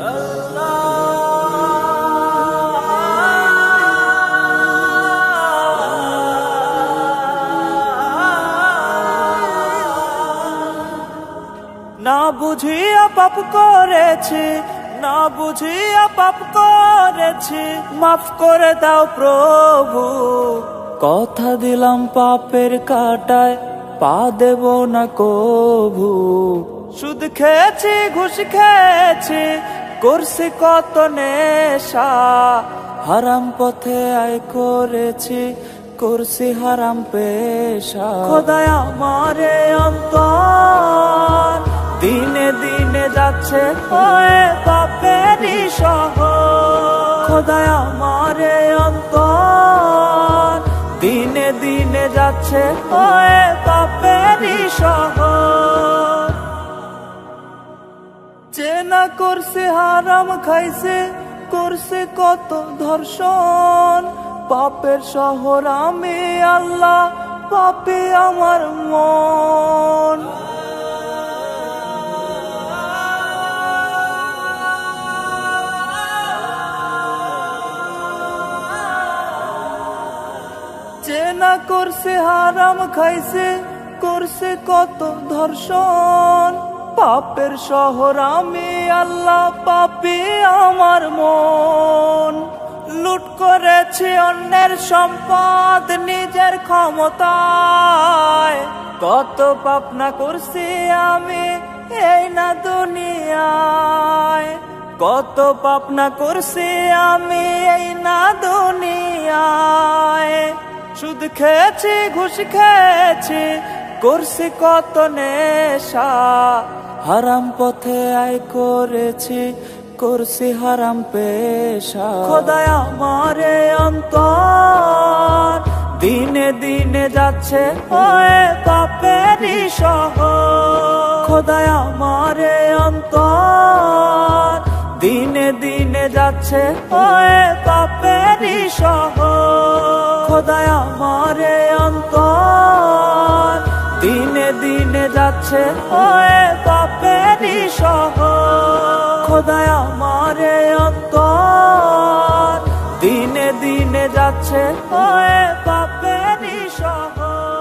না বুঝিয়া পাপ করেছি, না বুঝিয়া পাপ করেছি, মাফ করে দাও প্রভু। কথা দিলাম পাপের কাটায় পা দেব না কভু। সুদ খেয়েছি, ঘুষ খেয়েছি, করছি কত নেশা, হারাম পথে আয় করেছি, করছি হারাম পেশা। খোদায় আমারে অন্তর দিনে দিনে যাচ্ছে হয়ে পাপেরই শহর। খোদায় আমারে অন্তর দিনে দিনে যাচ্ছে হয়ে পাপেরই শহর। চেনা করছে হারাম খাইছে, করছে কত ধর্ষণ, পাপের শহর আমি আল্লাহ, পাপে আমার মন। চেনা করছে হারাম খাইছে, করছে কত ধর্ষণ, পাপের শহর আমি আল্লাহ, পাপী আমার মন। লুট করেছি অন্যের সম্পদ নিজের ক্ষমতায়, কত পাপ না করছি আমি এই না দুনিয়ায়, কত পাপ না করছি আমি এই না দুনিয়ায়। সুদ খেয়েছি, ঘুষ খেয়েছি, করছি কত নেশা, হারাম পথে আয় করেছি, করছি হারাম পেশা। খোদায় আমারে অন্তর দিনে দিনে যাচ্ছে হয়ে পাপেরই শহর। খোদায় আমারে অন্তর দিনে দিনে যাচ্ছে হয়ে পাপেরই শহর। খোদায় আমারে অন্তর দিনে দিনে যাচ্ছে হয়ে পাপেরই শহর। খোদায় আমারে অন্তর দিনে দিনে যাচ্ছে হয়ে পাপেরই শহর।